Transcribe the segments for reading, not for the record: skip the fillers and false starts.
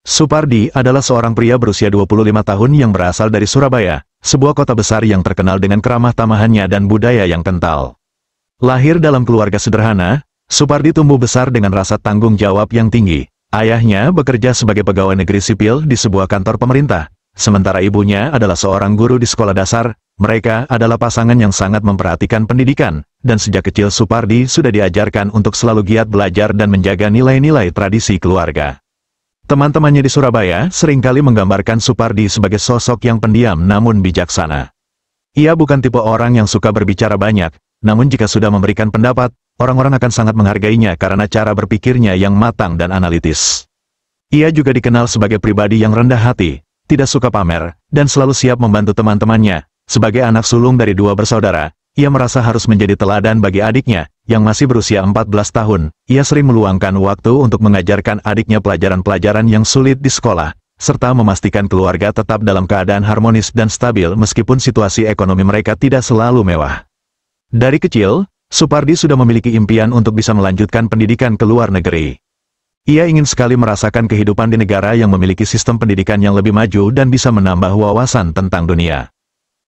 Supardi adalah seorang pria berusia 25 tahun yang berasal dari Surabaya, sebuah kota besar yang terkenal dengan keramah tamahannya dan budaya yang kental. Lahir dalam keluarga sederhana, Supardi tumbuh besar dengan rasa tanggung jawab yang tinggi. Ayahnya bekerja sebagai pegawai negeri sipil di sebuah kantor pemerintah, sementara ibunya adalah seorang guru di sekolah dasar. Mereka adalah pasangan yang sangat memperhatikan pendidikan, dan sejak kecil Supardi sudah diajarkan untuk selalu giat belajar dan menjaga nilai-nilai tradisi keluarga. Teman-temannya di Surabaya seringkali menggambarkan Supardi sebagai sosok yang pendiam namun bijaksana. Ia bukan tipe orang yang suka berbicara banyak, namun jika sudah memberikan pendapat, orang-orang akan sangat menghargainya karena cara berpikirnya yang matang dan analitis. Ia juga dikenal sebagai pribadi yang rendah hati, tidak suka pamer, dan selalu siap membantu teman-temannya. Sebagai anak sulung dari dua bersaudara, ia merasa harus menjadi teladan bagi adiknya, yang masih berusia 14 tahun. Ia sering meluangkan waktu untuk mengajarkan adiknya pelajaran-pelajaran yang sulit di sekolah, serta memastikan keluarga tetap dalam keadaan harmonis dan stabil meskipun situasi ekonomi mereka tidak selalu mewah. Dari kecil, Supardi sudah memiliki impian untuk bisa melanjutkan pendidikan ke luar negeri. Ia ingin sekali merasakan kehidupan di negara yang memiliki sistem pendidikan yang lebih maju dan bisa menambah wawasan tentang dunia.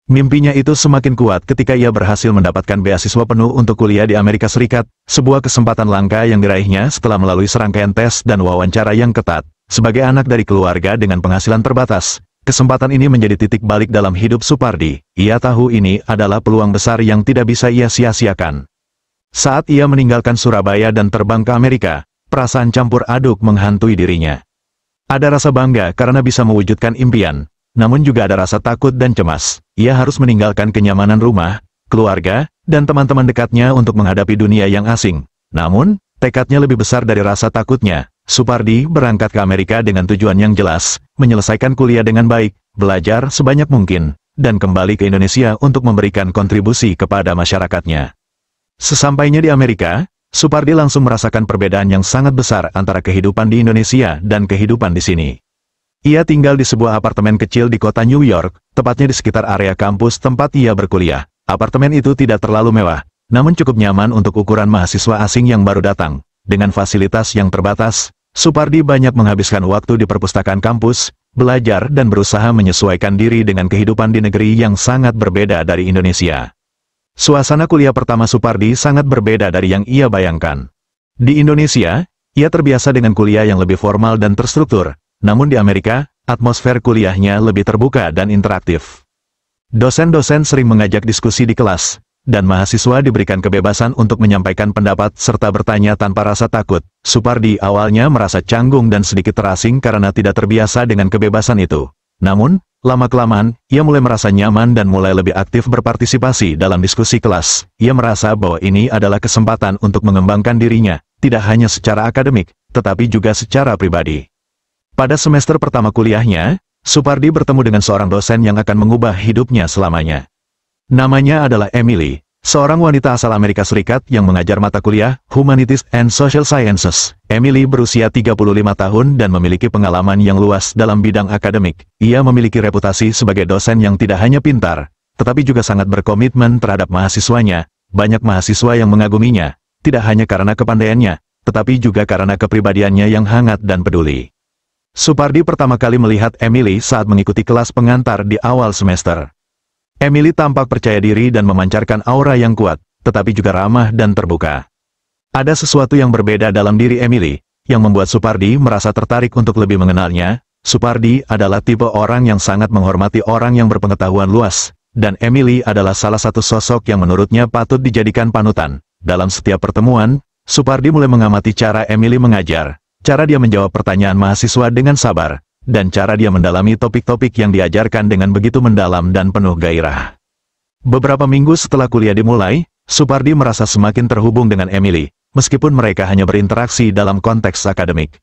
Mimpinya itu semakin kuat ketika ia berhasil mendapatkan beasiswa penuh untuk kuliah di Amerika Serikat, sebuah kesempatan langka yang diraihnya setelah melalui serangkaian tes dan wawancara yang ketat. Sebagai anak dari keluarga dengan penghasilan terbatas, kesempatan ini menjadi titik balik dalam hidup Supardi. Ia tahu ini adalah peluang besar yang tidak bisa ia sia-siakan. Saat ia meninggalkan Surabaya dan terbang ke Amerika, perasaan campur aduk menghantui dirinya. Ada rasa bangga karena bisa mewujudkan impian, namun juga ada rasa takut dan cemas. Ia harus meninggalkan kenyamanan rumah, keluarga, dan teman-teman dekatnya untuk menghadapi dunia yang asing. Namun, tekadnya lebih besar dari rasa takutnya. Supardi berangkat ke Amerika dengan tujuan yang jelas, menyelesaikan kuliah dengan baik, belajar sebanyak mungkin, dan kembali ke Indonesia untuk memberikan kontribusi kepada masyarakatnya. Sesampainya di Amerika, Supardi langsung merasakan perbedaan yang sangat besar antara kehidupan di Indonesia dan kehidupan di sini. Ia tinggal di sebuah apartemen kecil di kota New York, tepatnya di sekitar area kampus tempat ia berkuliah. Apartemen itu tidak terlalu mewah, namun cukup nyaman untuk ukuran mahasiswa asing yang baru datang. Dengan fasilitas yang terbatas, Supardi banyak menghabiskan waktu di perpustakaan kampus, belajar dan berusaha menyesuaikan diri dengan kehidupan di negeri yang sangat berbeda dari Indonesia. Suasana kuliah pertama Supardi sangat berbeda dari yang ia bayangkan. Di Indonesia, ia terbiasa dengan kuliah yang lebih formal dan terstruktur. Namun di Amerika, atmosfer kuliahnya lebih terbuka dan interaktif. Dosen-dosen sering mengajak diskusi di kelas, dan mahasiswa diberikan kebebasan untuk menyampaikan pendapat serta bertanya tanpa rasa takut. Supardi awalnya merasa canggung dan sedikit terasing karena tidak terbiasa dengan kebebasan itu. Namun, lama-kelamaan, ia mulai merasa nyaman dan mulai lebih aktif berpartisipasi dalam diskusi kelas. Ia merasa bahwa ini adalah kesempatan untuk mengembangkan dirinya, tidak hanya secara akademik, tetapi juga secara pribadi. Pada semester pertama kuliahnya, Supardi bertemu dengan seorang dosen yang akan mengubah hidupnya selamanya. Namanya adalah Emily, seorang wanita asal Amerika Serikat yang mengajar mata kuliah Humanities and Social Sciences. Emily berusia 35 tahun dan memiliki pengalaman yang luas dalam bidang akademik. Ia memiliki reputasi sebagai dosen yang tidak hanya pintar, tetapi juga sangat berkomitmen terhadap mahasiswanya. Banyak mahasiswa yang mengaguminya, tidak hanya karena kepandaiannya, tetapi juga karena kepribadiannya yang hangat dan peduli. Supardi pertama kali melihat Emily saat mengikuti kelas pengantar di awal semester. Emily tampak percaya diri dan memancarkan aura yang kuat, tetapi juga ramah dan terbuka. Ada sesuatu yang berbeda dalam diri Emily, yang membuat Supardi merasa tertarik untuk lebih mengenalnya. Supardi adalah tipe orang yang sangat menghormati orang yang berpengetahuan luas, dan Emily adalah salah satu sosok yang menurutnya patut dijadikan panutan. Dalam setiap pertemuan, Supardi mulai mengamati cara Emily mengajar. Cara dia menjawab pertanyaan mahasiswa dengan sabar, dan cara dia mendalami topik-topik yang diajarkan dengan begitu mendalam dan penuh gairah. Beberapa minggu setelah kuliah dimulai, Supardi merasa semakin terhubung dengan Emily, meskipun mereka hanya berinteraksi dalam konteks akademik.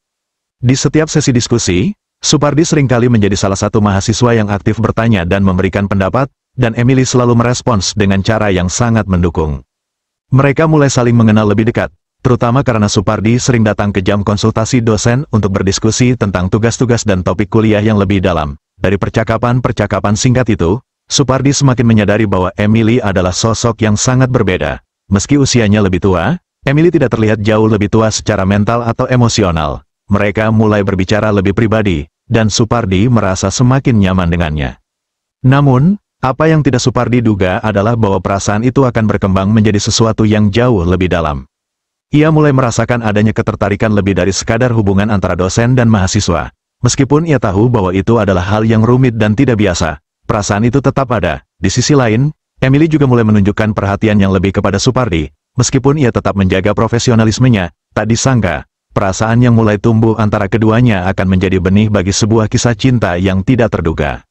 Di setiap sesi diskusi, Supardi seringkali menjadi salah satu mahasiswa yang aktif bertanya dan memberikan pendapat, dan Emily selalu merespons dengan cara yang sangat mendukung. Mereka mulai saling mengenal lebih dekat, terutama karena Supardi sering datang ke jam konsultasi dosen untuk berdiskusi tentang tugas-tugas dan topik kuliah yang lebih dalam. Dari percakapan-percakapan singkat itu, Supardi semakin menyadari bahwa Emily adalah sosok yang sangat berbeda. Meski usianya lebih tua, Emily tidak terlihat jauh lebih tua secara mental atau emosional. mereka mulai berbicara lebih pribadi, dan Supardi merasa semakin nyaman dengannya. Namun, apa yang tidak Supardi duga adalah bahwa perasaan itu akan berkembang menjadi sesuatu yang jauh lebih dalam. Ia mulai merasakan adanya ketertarikan lebih dari sekadar hubungan antara dosen dan mahasiswa. Meskipun ia tahu bahwa itu adalah hal yang rumit dan tidak biasa, perasaan itu tetap ada. Di sisi lain, Emily juga mulai menunjukkan perhatian yang lebih kepada Supardi. Meskipun ia tetap menjaga profesionalismenya, tak disangka, perasaan yang mulai tumbuh antara keduanya akan menjadi benih bagi sebuah kisah cinta yang tidak terduga.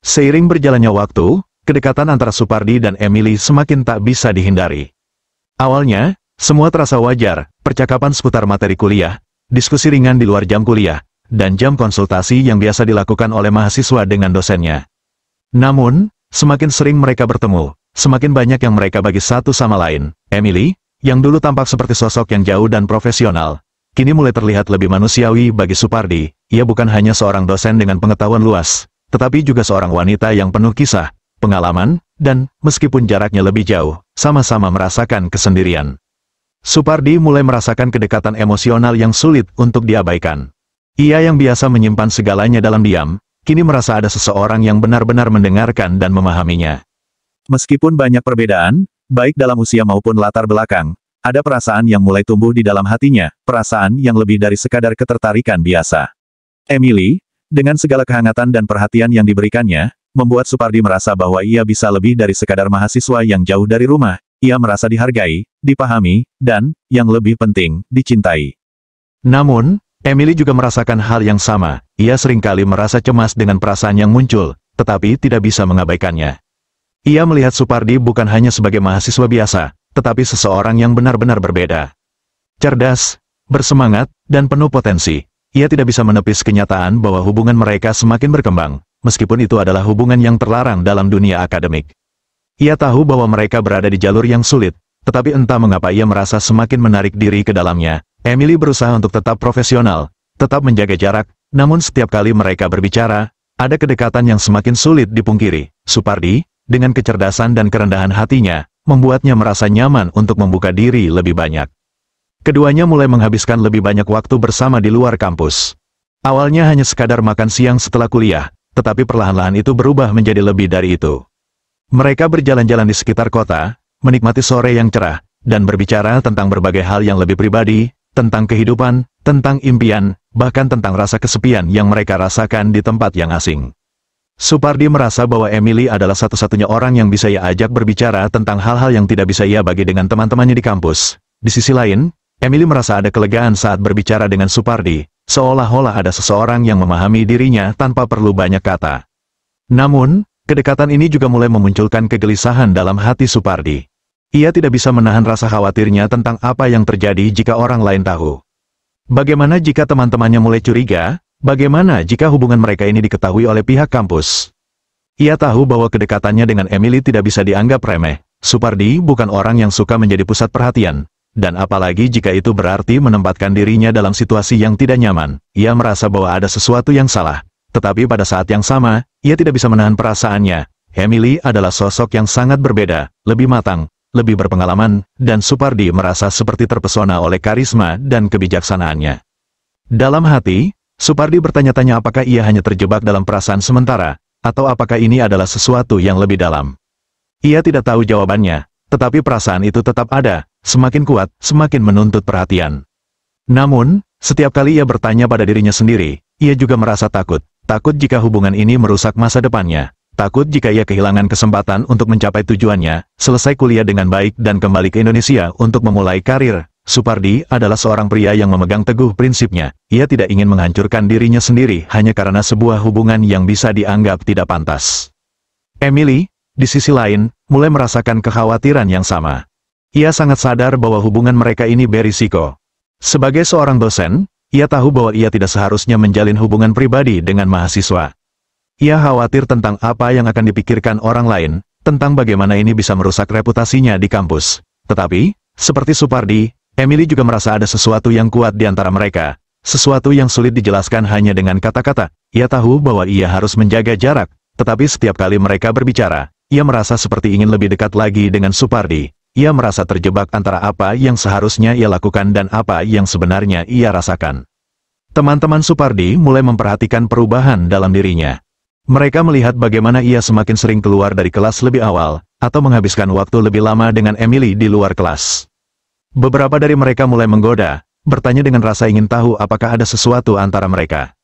Seiring berjalannya waktu, kedekatan antara Supardi dan Emily semakin tak bisa dihindari. Awalnya, semua terasa wajar, percakapan seputar materi kuliah, diskusi ringan di luar jam kuliah, dan jam konsultasi yang biasa dilakukan oleh mahasiswa dengan dosennya. Namun, semakin sering mereka bertemu, semakin banyak yang mereka bagi satu sama lain. Emily, yang dulu tampak seperti sosok yang jauh dan profesional, kini mulai terlihat lebih manusiawi bagi Supardi. Ia bukan hanya seorang dosen dengan pengetahuan luas, tetapi juga seorang wanita yang penuh kisah, pengalaman, dan, meskipun jaraknya lebih jauh, sama-sama merasakan kesendirian. Supardi mulai merasakan kedekatan emosional yang sulit untuk diabaikan. Ia yang biasa menyimpan segalanya dalam diam, kini merasa ada seseorang yang benar-benar mendengarkan dan memahaminya. Meskipun banyak perbedaan, baik dalam usia maupun latar belakang, ada perasaan yang mulai tumbuh di dalam hatinya, perasaan yang lebih dari sekadar ketertarikan biasa. Emily, dengan segala kehangatan dan perhatian yang diberikannya, membuat Supardi merasa bahwa ia bisa lebih dari sekadar mahasiswa yang jauh dari rumah. Ia merasa dihargai, dipahami, dan, yang lebih penting, dicintai. Namun, Emily juga merasakan hal yang sama. Ia seringkali merasa cemas dengan perasaan yang muncul, tetapi tidak bisa mengabaikannya. Ia melihat Supardi bukan hanya sebagai mahasiswa biasa, tetapi seseorang yang benar-benar berbeda. Cerdas, bersemangat, dan penuh potensi. Ia tidak bisa menepis kenyataan bahwa hubungan mereka semakin berkembang, meskipun itu adalah hubungan yang terlarang dalam dunia akademik. Ia tahu bahwa mereka berada di jalur yang sulit, tetapi entah mengapa ia merasa semakin menarik diri ke dalamnya. Emily berusaha untuk tetap profesional, tetap menjaga jarak, namun setiap kali mereka berbicara, ada kedekatan yang semakin sulit dipungkiri. Supardi, dengan kecerdasan dan kerendahan hatinya, membuatnya merasa nyaman untuk membuka diri lebih banyak. Keduanya mulai menghabiskan lebih banyak waktu bersama di luar kampus. Awalnya hanya sekadar makan siang setelah kuliah, tetapi perlahan-lahan itu berubah menjadi lebih dari itu. Mereka berjalan-jalan di sekitar kota, menikmati sore yang cerah, dan berbicara tentang berbagai hal yang lebih pribadi, tentang kehidupan, tentang impian, bahkan tentang rasa kesepian yang mereka rasakan di tempat yang asing. Supardi merasa bahwa Emily adalah satu-satunya orang yang bisa ia ajak berbicara tentang hal-hal yang tidak bisa ia bagi dengan teman-temannya di kampus. Di sisi lain, Emily merasa ada kelegaan saat berbicara dengan Supardi, seolah-olah ada seseorang yang memahami dirinya tanpa perlu banyak kata. Namun, kedekatan ini juga mulai memunculkan kegelisahan dalam hati Supardi. Ia tidak bisa menahan rasa khawatirnya tentang apa yang terjadi jika orang lain tahu. Bagaimana jika teman-temannya mulai curiga? Bagaimana jika hubungan mereka ini diketahui oleh pihak kampus? Ia tahu bahwa kedekatannya dengan Emily tidak bisa dianggap remeh. Supardi bukan orang yang suka menjadi pusat perhatian. Dan apalagi jika itu berarti menempatkan dirinya dalam situasi yang tidak nyaman, ia merasa bahwa ada sesuatu yang salah. Tetapi pada saat yang sama, ia tidak bisa menahan perasaannya. Emily adalah sosok yang sangat berbeda, lebih matang, lebih berpengalaman, dan Supardi merasa seperti terpesona oleh karisma dan kebijaksanaannya. Dalam hati, Supardi bertanya-tanya apakah ia hanya terjebak dalam perasaan sementara, atau apakah ini adalah sesuatu yang lebih dalam. Ia tidak tahu jawabannya, tetapi perasaan itu tetap ada, semakin kuat, semakin menuntut perhatian. Namun, setiap kali ia bertanya pada dirinya sendiri, ia juga merasa takut. Takut jika hubungan ini merusak masa depannya. Takut jika ia kehilangan kesempatan untuk mencapai tujuannya, selesai kuliah dengan baik dan kembali ke Indonesia untuk memulai karir. Supardi adalah seorang pria yang memegang teguh prinsipnya. Ia tidak ingin menghancurkan dirinya sendiri hanya karena sebuah hubungan yang bisa dianggap tidak pantas. Emily, di sisi lain, mulai merasakan kekhawatiran yang sama. Ia sangat sadar bahwa hubungan mereka ini berisiko. Sebagai seorang dosen, ia tahu bahwa ia tidak seharusnya menjalin hubungan pribadi dengan mahasiswa. Ia khawatir tentang apa yang akan dipikirkan orang lain, tentang bagaimana ini bisa merusak reputasinya di kampus. Tetapi, seperti Supardi, Emily juga merasa ada sesuatu yang kuat di antara mereka, sesuatu yang sulit dijelaskan hanya dengan kata-kata. Ia tahu bahwa ia harus menjaga jarak, tetapi setiap kali mereka berbicara, ia merasa seperti ingin lebih dekat lagi dengan Supardi. Ia merasa terjebak antara apa yang seharusnya ia lakukan dan apa yang sebenarnya ia rasakan. Teman-teman Supardi mulai memperhatikan perubahan dalam dirinya. Mereka melihat bagaimana ia semakin sering keluar dari kelas lebih awal, atau menghabiskan waktu lebih lama dengan Emily di luar kelas. Beberapa dari mereka mulai menggoda, bertanya dengan rasa ingin tahu apakah ada sesuatu antara mereka.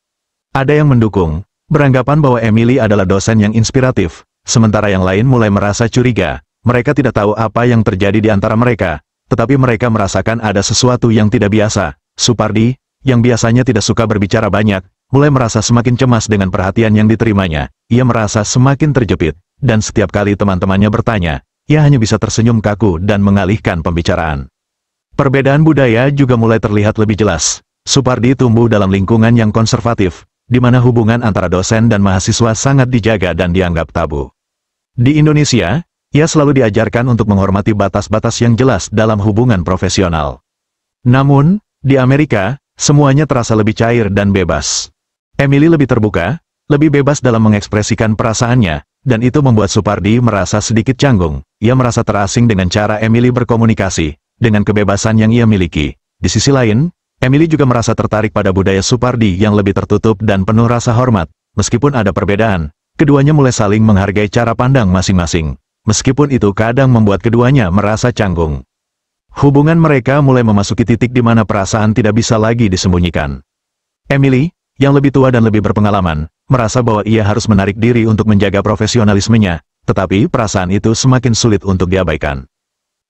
Ada yang mendukung, beranggapan bahwa Emily adalah dosen yang inspiratif, sementara yang lain mulai merasa curiga. Mereka tidak tahu apa yang terjadi di antara mereka, tetapi mereka merasakan ada sesuatu yang tidak biasa. Supardi, yang biasanya tidak suka berbicara banyak, mulai merasa semakin cemas dengan perhatian yang diterimanya. Ia merasa semakin terjepit, dan setiap kali teman-temannya bertanya, ia hanya bisa tersenyum kaku dan mengalihkan pembicaraan. Perbedaan budaya juga mulai terlihat lebih jelas. Supardi tumbuh dalam lingkungan yang konservatif, di mana hubungan antara dosen dan mahasiswa sangat dijaga dan dianggap tabu. Di Indonesia, ia selalu diajarkan untuk menghormati batas-batas yang jelas dalam hubungan profesional. Namun, di Amerika, semuanya terasa lebih cair dan bebas. Emily lebih terbuka, lebih bebas dalam mengekspresikan perasaannya, dan itu membuat Supardi merasa sedikit canggung. Ia merasa terasing dengan cara Emily berkomunikasi, dengan kebebasan yang ia miliki. Di sisi lain, Emily juga merasa tertarik pada budaya Supardi yang lebih tertutup dan penuh rasa hormat. Meskipun ada perbedaan, keduanya mulai saling menghargai cara pandang masing-masing. Meskipun itu kadang membuat keduanya merasa canggung. Hubungan mereka mulai memasuki titik di mana perasaan tidak bisa lagi disembunyikan. Emily, yang lebih tua dan lebih berpengalaman, merasa bahwa ia harus menarik diri untuk menjaga profesionalismenya, tetapi perasaan itu semakin sulit untuk diabaikan.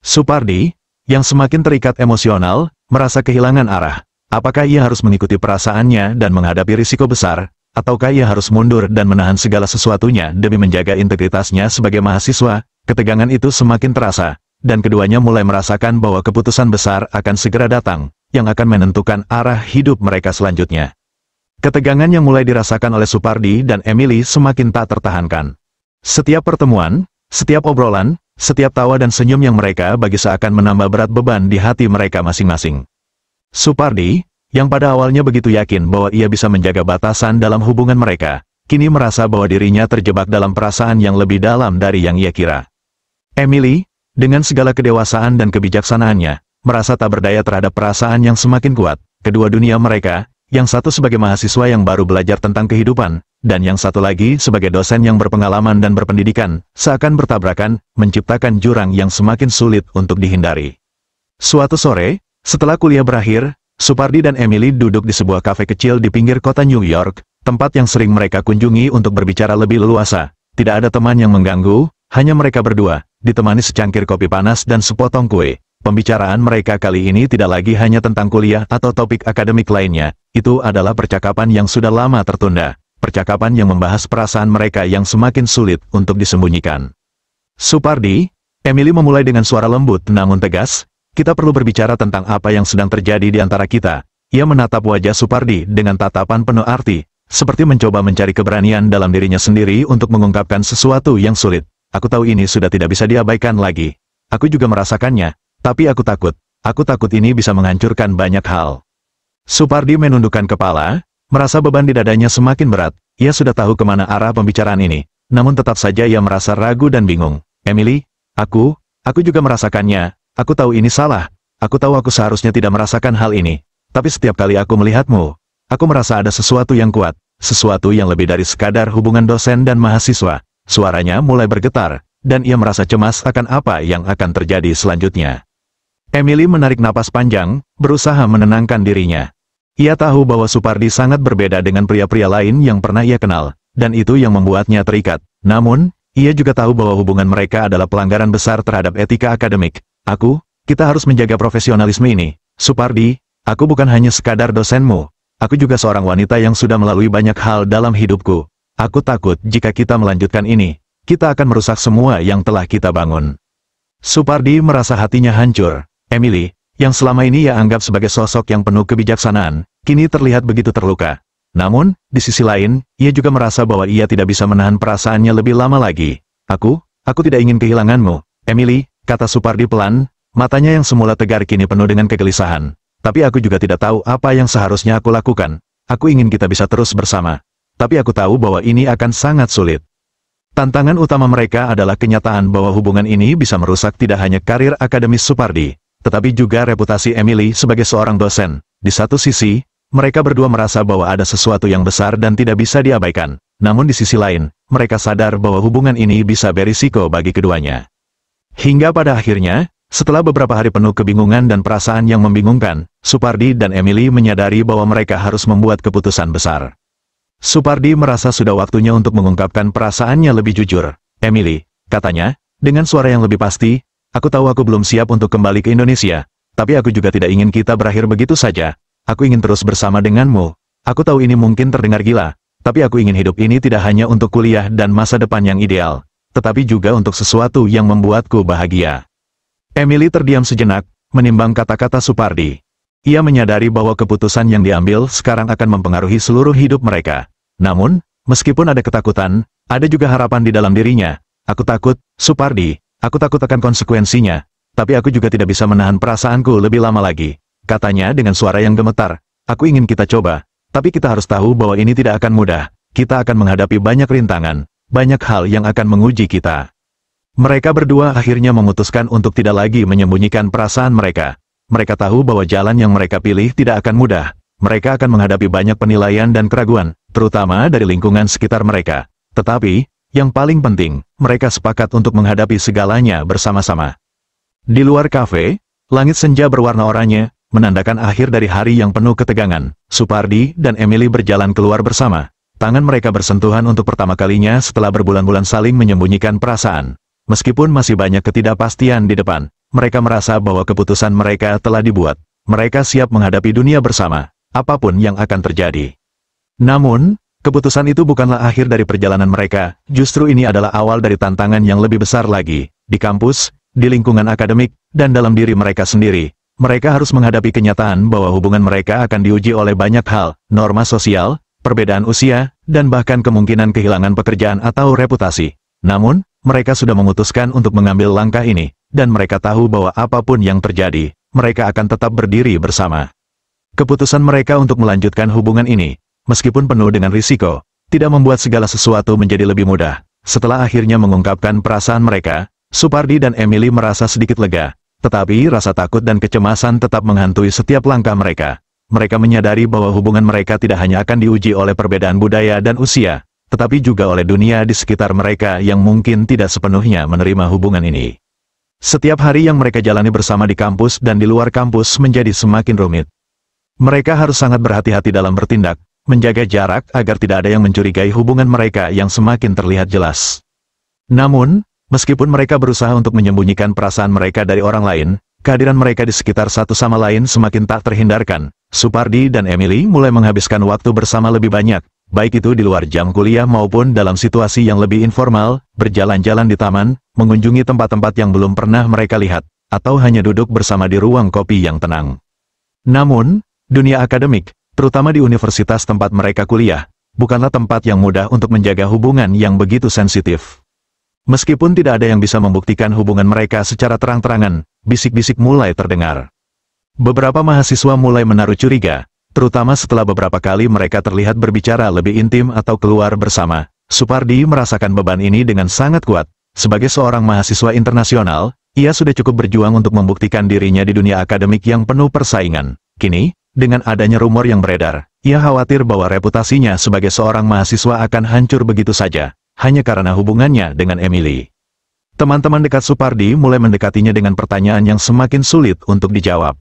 Supardi, yang semakin terikat emosional, merasa kehilangan arah. Apakah ia harus mengikuti perasaannya dan menghadapi risiko besar, ataukah ia harus mundur dan menahan segala sesuatunya demi menjaga integritasnya sebagai mahasiswa? Ketegangan itu semakin terasa, dan keduanya mulai merasakan bahwa keputusan besar akan segera datang, yang akan menentukan arah hidup mereka selanjutnya. Ketegangan yang mulai dirasakan oleh Supardi dan Emily semakin tak tertahankan. Setiap pertemuan, setiap obrolan, setiap tawa dan senyum yang mereka bagi seakan menambah berat beban di hati mereka masing-masing. Supardi, yang pada awalnya begitu yakin bahwa ia bisa menjaga batasan dalam hubungan mereka, kini merasa bahwa dirinya terjebak dalam perasaan yang lebih dalam dari yang ia kira. Emily, dengan segala kedewasaan dan kebijaksanaannya, merasa tak berdaya terhadap perasaan yang semakin kuat. Kedua dunia mereka, yang satu sebagai mahasiswa yang baru belajar tentang kehidupan, dan yang satu lagi sebagai dosen yang berpengalaman dan berpendidikan, seakan bertabrakan, menciptakan jurang yang semakin sulit untuk dihindari. Suatu sore, setelah kuliah berakhir, Supardi dan Emily duduk di sebuah kafe kecil di pinggir kota New York, tempat yang sering mereka kunjungi untuk berbicara lebih leluasa. Tidak ada teman yang mengganggu, hanya mereka berdua, ditemani secangkir kopi panas dan sepotong kue. Pembicaraan mereka kali ini tidak lagi hanya tentang kuliah atau topik akademik lainnya, itu adalah percakapan yang sudah lama tertunda, percakapan yang membahas perasaan mereka yang semakin sulit untuk disembunyikan. Supardi, Emily memulai dengan suara lembut namun tegas, kita perlu berbicara tentang apa yang sedang terjadi di antara kita. Ia menatap wajah Supardi dengan tatapan penuh arti, seperti mencoba mencari keberanian dalam dirinya sendiri untuk mengungkapkan sesuatu yang sulit. Aku tahu ini sudah tidak bisa diabaikan lagi. Aku juga merasakannya, tapi aku takut ini bisa menghancurkan banyak hal. Supardi menundukkan kepala, merasa beban di dadanya semakin berat. Ia sudah tahu kemana arah pembicaraan ini, namun tetap saja ia merasa ragu dan bingung. Emily, aku juga merasakannya. Aku tahu ini salah. Aku tahu aku seharusnya tidak merasakan hal ini. Tapi setiap kali aku melihatmu, aku merasa ada sesuatu yang kuat, sesuatu yang lebih dari sekadar hubungan dosen dan mahasiswa. Suaranya mulai bergetar, dan ia merasa cemas akan apa yang akan terjadi selanjutnya. Emily menarik napas panjang, berusaha menenangkan dirinya. Ia tahu bahwa Supardi sangat berbeda dengan pria-pria lain yang pernah ia kenal, dan itu yang membuatnya terikat. Namun, ia juga tahu bahwa hubungan mereka adalah pelanggaran besar terhadap etika akademik. Kita harus menjaga profesionalisme ini. Supardi, aku bukan hanya sekadar dosenmu. Aku juga seorang wanita yang sudah melalui banyak hal dalam hidupku. Aku takut jika kita melanjutkan ini, kita akan merusak semua yang telah kita bangun. Supardi merasa hatinya hancur. Emily, yang selama ini ia anggap sebagai sosok yang penuh kebijaksanaan, kini terlihat begitu terluka. Namun, di sisi lain, ia juga merasa bahwa ia tidak bisa menahan perasaannya lebih lama lagi. Aku tidak ingin kehilanganmu, Emily, kata Supardi pelan, matanya yang semula tegar kini penuh dengan kegelisahan. Tapi aku juga tidak tahu apa yang seharusnya aku lakukan. Aku ingin kita bisa terus bersama. Tapi aku tahu bahwa ini akan sangat sulit. Tantangan utama mereka adalah kenyataan bahwa hubungan ini bisa merusak tidak hanya karir akademis Supardi, tetapi juga reputasi Emily sebagai seorang dosen. Di satu sisi, Mereka berdua merasa bahwa ada sesuatu yang besar dan tidak bisa diabaikan. Namun di sisi lain, mereka sadar bahwa hubungan ini bisa berisiko bagi keduanya. Hingga pada akhirnya, setelah beberapa hari penuh kebingungan dan perasaan yang membingungkan, Supardi dan Emily menyadari bahwa mereka harus membuat keputusan besar. Supardi merasa sudah waktunya untuk mengungkapkan perasaannya lebih jujur. Emily, katanya, dengan suara yang lebih pasti, aku tahu aku belum siap untuk kembali ke Indonesia, tapi aku juga tidak ingin kita berakhir begitu saja. Aku ingin terus bersama denganmu. Aku tahu ini mungkin terdengar gila, tapi aku ingin hidup ini tidak hanya untuk kuliah dan masa depan yang ideal, tetapi juga untuk sesuatu yang membuatku bahagia. Emily terdiam sejenak, menimbang kata-kata Supardi. Ia menyadari bahwa keputusan yang diambil sekarang akan mempengaruhi seluruh hidup mereka. Namun, meskipun ada ketakutan, ada juga harapan di dalam dirinya. Aku takut, Supardi, aku takut akan konsekuensinya, tapi aku juga tidak bisa menahan perasaanku lebih lama lagi. Katanya dengan suara yang gemetar, aku ingin kita coba, tapi kita harus tahu bahwa ini tidak akan mudah. Kita akan menghadapi banyak rintangan, banyak hal yang akan menguji kita. Mereka berdua akhirnya memutuskan untuk tidak lagi menyembunyikan perasaan mereka. Mereka tahu bahwa jalan yang mereka pilih tidak akan mudah. Mereka akan menghadapi banyak penilaian dan keraguan, terutama dari lingkungan sekitar mereka. Tetapi, yang paling penting, mereka sepakat untuk menghadapi segalanya bersama-sama. Di luar kafe, langit senja berwarna oranye, menandakan akhir dari hari yang penuh ketegangan. Supardi dan Emily berjalan keluar bersama. Tangan mereka bersentuhan untuk pertama kalinya setelah berbulan-bulan saling menyembunyikan perasaan. Meskipun masih banyak ketidakpastian di depan, mereka merasa bahwa keputusan mereka telah dibuat. Mereka siap menghadapi dunia bersama, apapun yang akan terjadi. Namun, keputusan itu bukanlah akhir dari perjalanan mereka, justru ini adalah awal dari tantangan yang lebih besar lagi. Di kampus, di lingkungan akademik, dan dalam diri mereka sendiri. Mereka harus menghadapi kenyataan bahwa hubungan mereka akan diuji oleh banyak hal, norma sosial, perbedaan usia, dan bahkan kemungkinan kehilangan pekerjaan atau reputasi. Namun, mereka sudah memutuskan untuk mengambil langkah ini, dan mereka tahu bahwa apapun yang terjadi, mereka akan tetap berdiri bersama. Keputusan mereka untuk melanjutkan hubungan ini, meskipun penuh dengan risiko, tidak membuat segala sesuatu menjadi lebih mudah. Setelah akhirnya mengungkapkan perasaan mereka, Supardi dan Emily merasa sedikit lega. Tetapi rasa takut dan kecemasan tetap menghantui setiap langkah mereka. Mereka menyadari bahwa hubungan mereka tidak hanya akan diuji oleh perbedaan budaya dan usia, tetapi juga oleh dunia di sekitar mereka yang mungkin tidak sepenuhnya menerima hubungan ini. Setiap hari yang mereka jalani bersama di kampus dan di luar kampus menjadi semakin rumit. Mereka harus sangat berhati-hati dalam bertindak, menjaga jarak agar tidak ada yang mencurigai hubungan mereka yang semakin terlihat jelas. Namun, meskipun mereka berusaha untuk menyembunyikan perasaan mereka dari orang lain, kehadiran mereka di sekitar satu sama lain semakin tak terhindarkan. Supardi dan Emily mulai menghabiskan waktu bersama lebih banyak, baik itu di luar jam kuliah maupun dalam situasi yang lebih informal, berjalan-jalan di taman, mengunjungi tempat-tempat yang belum pernah mereka lihat, atau hanya duduk bersama di ruang kopi yang tenang. Namun, dunia akademik, terutama di universitas tempat mereka kuliah, bukanlah tempat yang mudah untuk menjaga hubungan yang begitu sensitif. Meskipun tidak ada yang bisa membuktikan hubungan mereka secara terang-terangan, bisik-bisik mulai terdengar. Beberapa mahasiswa mulai menaruh curiga, terutama setelah beberapa kali mereka terlihat berbicara lebih intim atau keluar bersama. Supardi merasakan beban ini dengan sangat kuat. Sebagai seorang mahasiswa internasional, ia sudah cukup berjuang untuk membuktikan dirinya di dunia akademik yang penuh persaingan. Kini, dengan adanya rumor yang beredar, ia khawatir bahwa reputasinya sebagai seorang mahasiswa akan hancur begitu saja, hanya karena hubungannya dengan Emily. Teman-teman dekat Supardi mulai mendekatinya dengan pertanyaan yang semakin sulit untuk dijawab.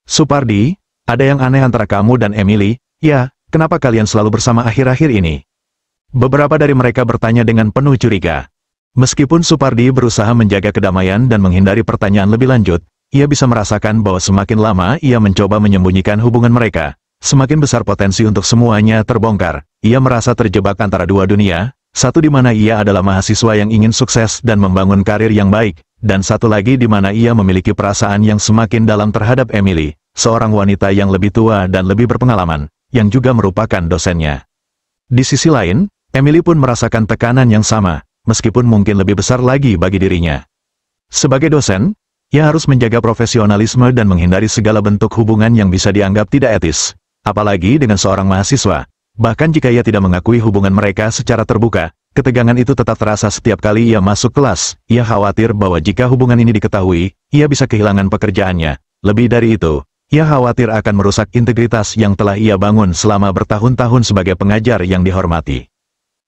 Supardi, ada yang aneh antara kamu dan Emily? Ya, kenapa kalian selalu bersama akhir-akhir ini? Beberapa dari mereka bertanya dengan penuh curiga. Meskipun Supardi berusaha menjaga kedamaian dan menghindari pertanyaan lebih lanjut, ia bisa merasakan bahwa semakin lama ia mencoba menyembunyikan hubungan mereka, semakin besar potensi untuk semuanya terbongkar. Ia merasa terjebak antara dua dunia, satu di mana ia adalah mahasiswa yang ingin sukses dan membangun karir yang baik, dan satu lagi di mana ia memiliki perasaan yang semakin dalam terhadap Emily, seorang wanita yang lebih tua dan lebih berpengalaman, yang juga merupakan dosennya. Di sisi lain, Emily pun merasakan tekanan yang sama, meskipun mungkin lebih besar lagi bagi dirinya. Sebagai dosen, ia harus menjaga profesionalisme dan menghindari segala bentuk hubungan yang bisa dianggap tidak etis, apalagi dengan seorang mahasiswa. Bahkan jika ia tidak mengakui hubungan mereka secara terbuka, ketegangan itu tetap terasa setiap kali ia masuk kelas. Ia khawatir bahwa jika hubungan ini diketahui, ia bisa kehilangan pekerjaannya. Lebih dari itu, Ia khawatir akan merusak integritas yang telah ia bangun selama bertahun-tahun sebagai pengajar yang dihormati.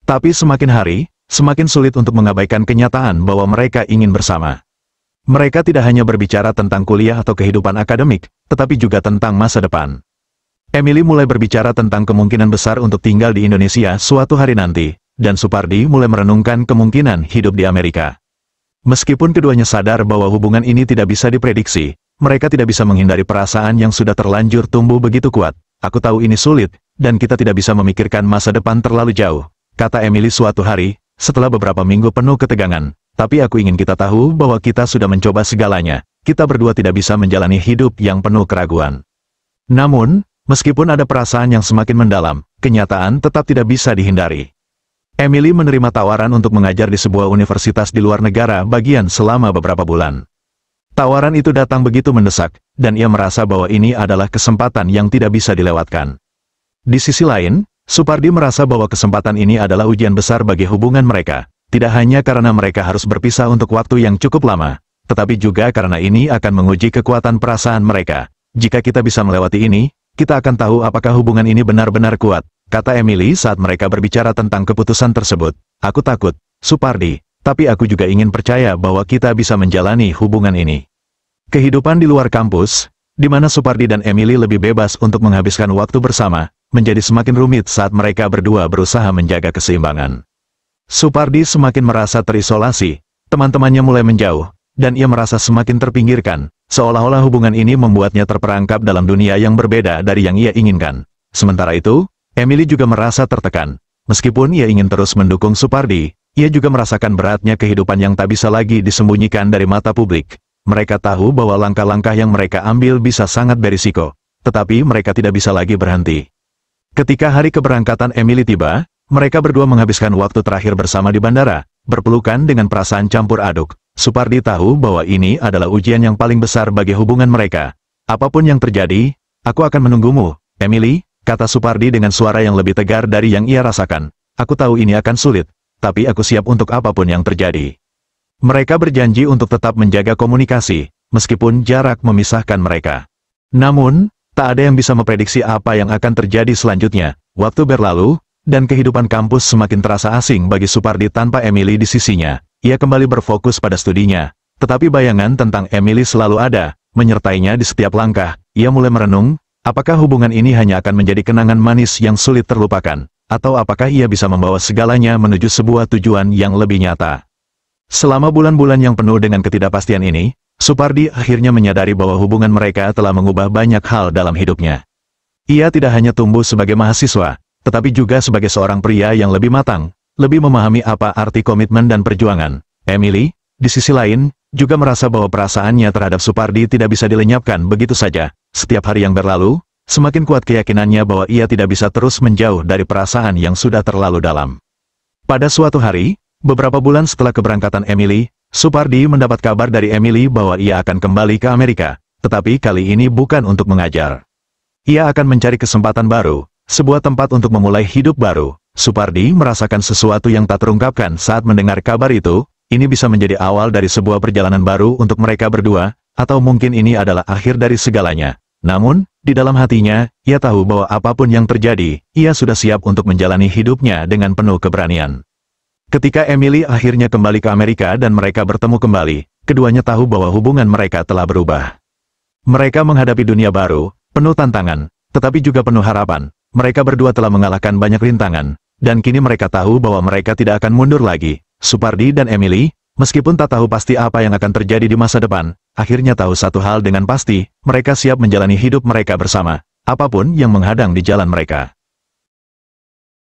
Tapi semakin hari, semakin sulit untuk mengabaikan kenyataan bahwa mereka ingin bersama. Mereka tidak hanya berbicara tentang kuliah atau kehidupan akademik, tetapi juga tentang masa depan. Emily mulai berbicara tentang kemungkinan besar untuk tinggal di Indonesia suatu hari nanti, dan Supardi mulai merenungkan kemungkinan hidup di Amerika. Meskipun keduanya sadar bahwa hubungan ini tidak bisa diprediksi, mereka tidak bisa menghindari perasaan yang sudah terlanjur tumbuh begitu kuat. Aku tahu ini sulit, dan kita tidak bisa memikirkan masa depan terlalu jauh, kata Emily suatu hari, setelah beberapa minggu penuh ketegangan. Tapi aku ingin kita tahu bahwa kita sudah mencoba segalanya. Kita berdua tidak bisa menjalani hidup yang penuh keraguan. Namun, meskipun ada perasaan yang semakin mendalam, kenyataan tetap tidak bisa dihindari. Emily menerima tawaran untuk mengajar di sebuah universitas di luar negara bagian selama beberapa bulan. Tawaran itu datang begitu mendesak, dan ia merasa bahwa ini adalah kesempatan yang tidak bisa dilewatkan. Di sisi lain, Supardi merasa bahwa kesempatan ini adalah ujian besar bagi hubungan mereka, tidak hanya karena mereka harus berpisah untuk waktu yang cukup lama, tetapi juga karena ini akan menguji kekuatan perasaan mereka. Jika kita bisa melewati ini, kita akan tahu apakah hubungan ini benar-benar kuat, kata Emily saat mereka berbicara tentang keputusan tersebut. Aku takut, Supardi, tapi aku juga ingin percaya bahwa kita bisa menjalani hubungan ini. Kehidupan di luar kampus, di mana Supardi dan Emily lebih bebas untuk menghabiskan waktu bersama, menjadi semakin rumit saat mereka berdua berusaha menjaga keseimbangan. Supardi semakin merasa terisolasi, teman-temannya mulai menjauh, dan ia merasa semakin terpinggirkan, seolah-olah hubungan ini membuatnya terperangkap dalam dunia yang berbeda dari yang ia inginkan. Sementara itu, Emily juga merasa tertekan. Meskipun ia ingin terus mendukung Supardi, ia juga merasakan beratnya kehidupan yang tak bisa lagi disembunyikan dari mata publik. Mereka tahu bahwa langkah-langkah yang mereka ambil bisa sangat berisiko, tetapi mereka tidak bisa lagi berhenti. Ketika hari keberangkatan Emily tiba, mereka berdua menghabiskan waktu terakhir bersama di bandara, berpelukan dengan perasaan campur aduk. Supardi tahu bahwa ini adalah ujian yang paling besar bagi hubungan mereka. Apapun yang terjadi, aku akan menunggumu, Emily, kata Supardi dengan suara yang lebih tegar dari yang ia rasakan. Aku tahu ini akan sulit, tapi aku siap untuk apapun yang terjadi. Mereka berjanji untuk tetap menjaga komunikasi, meskipun jarak memisahkan mereka. Namun, tak ada yang bisa memprediksi apa yang akan terjadi selanjutnya. Waktu berlalu, dan kehidupan kampus semakin terasa asing bagi Supardi tanpa Emily di sisinya. Ia kembali berfokus pada studinya, tetapi bayangan tentang Emily selalu ada, menyertainya di setiap langkah. Ia mulai merenung, apakah hubungan ini hanya akan menjadi kenangan manis yang sulit terlupakan, atau apakah ia bisa membawa segalanya menuju sebuah tujuan yang lebih nyata. Selama bulan-bulan yang penuh dengan ketidakpastian ini, Supardi akhirnya menyadari bahwa hubungan mereka telah mengubah banyak hal dalam hidupnya. Ia tidak hanya tumbuh sebagai mahasiswa, tetapi juga sebagai seorang pria yang lebih matang, lebih memahami apa arti komitmen dan perjuangan. Emily, di sisi lain, juga merasa bahwa perasaannya terhadap Supardi tidak bisa dilenyapkan begitu saja. Setiap hari yang berlalu, semakin kuat keyakinannya bahwa ia tidak bisa terus menjauh dari perasaan yang sudah terlalu dalam. Pada suatu hari, beberapa bulan setelah keberangkatan Emily, Supardi mendapat kabar dari Emily bahwa ia akan kembali ke Amerika, tetapi kali ini bukan untuk mengajar. Ia akan mencari kesempatan baru, sebuah tempat untuk memulai hidup baru. Supardi merasakan sesuatu yang tak terungkapkan saat mendengar kabar itu. Ini bisa menjadi awal dari sebuah perjalanan baru untuk mereka berdua, atau mungkin ini adalah akhir dari segalanya. Namun, di dalam hatinya, ia tahu bahwa apapun yang terjadi, ia sudah siap untuk menjalani hidupnya dengan penuh keberanian. Ketika Emily akhirnya kembali ke Amerika dan mereka bertemu kembali, keduanya tahu bahwa hubungan mereka telah berubah. Mereka menghadapi dunia baru, penuh tantangan, tetapi juga penuh harapan. Mereka berdua telah mengalahkan banyak rintangan, dan kini mereka tahu bahwa mereka tidak akan mundur lagi. Supardi dan Emily, meskipun tak tahu pasti apa yang akan terjadi di masa depan, akhirnya tahu satu hal dengan pasti, mereka siap menjalani hidup mereka bersama, apapun yang menghadang di jalan mereka.